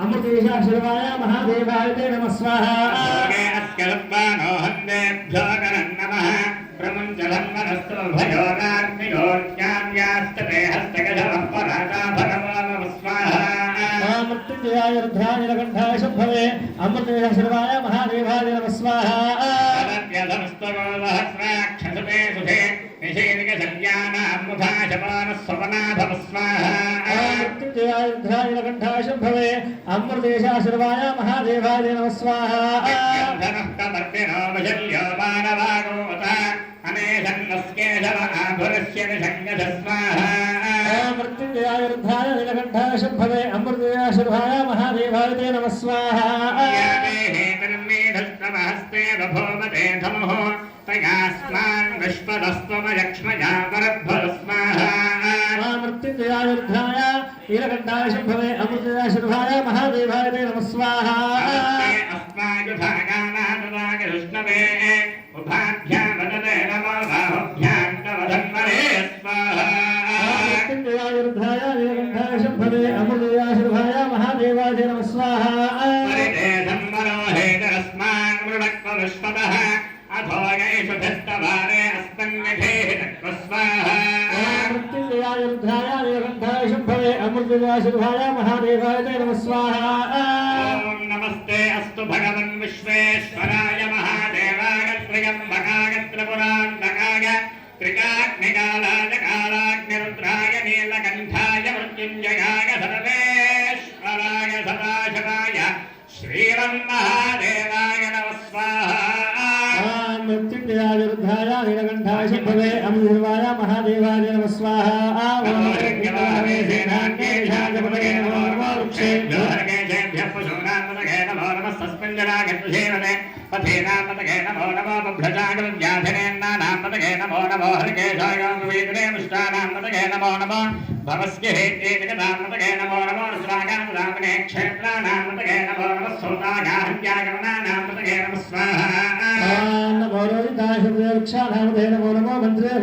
अमृतेशाश्रवाय महादेवाय ते नमः स्वाहा प्रमुञ्चलं मनस्तु भयोराग्निगोर्यास्ते हस्तगधवः पराता भगवान् स्वाहा मृत्युञ्जयाय रुद्राय नीलकण्ठाय शम्भवे अमृतेशाश्रवाय महादेवाय नमः स्वाहा सहस्राक्षसुते सुधे मृत्युञ्जयाय रुद्राय नीलकण्ठाय शम्भवे अमृतेशाश्रवाय महादेवाय नमः स्वाहा मृत्युञ्जयाय रुद्राय नीलकण्ठाय शम्भवे अमृतेशाश्रवाय महादेवाय ते नमः स्वाहा मृत्युञ्जयाय रुद्राय नीलकण्ठाय शम्भवे अमृतेशाश्रवाय महादेवाय ते नमः स्वाहा मृत्युञ्जयाय रुद्राय नीलकण्ठाय शम्भवे अमृतेशाश्रवाय महादेवाय ते नमः स्वाहा मृत्युञ्जयाय रुद्राय नीलकण्ठाय शम्भवे अमृतेशाश्रवाय महादेवाय ते नमः स्वाहा नमस्ते अस्तु भगवन् विश्वेश्वराय महादेवाय त्र्यम्बकाय त्रिपुरान्तकाय त्रिकाग्निकालाय कालाग्निरुद्राय नीलकण्ठाय मृत्युञ्जयाय सर्वेश्वराय सदाशिवाय श्रीमन्महादेवाय नमः स्वाहा मृत्युञ्जयाय रुद्राय नीलकण्ठाय शम्भवे अमृतेशाश्रवाय महादेवाय नमः स्वाहा पथेनामतगे नमो नमो बभ्रजागव्याधिनेन्नानामतगे नमो नमो हरिकेशायामवेदने मुष्टानामतगे नमो नमो भवस्के हेतेजगदामतगे नमो नमो रुद्रागामदामने क्षेत्राणामतगे नमो नमः सोतागाहत्यागमनानामतगे नमः स्वाहा नमो रोहिताय वृक्षाणामते नमो नमो मन्त्रे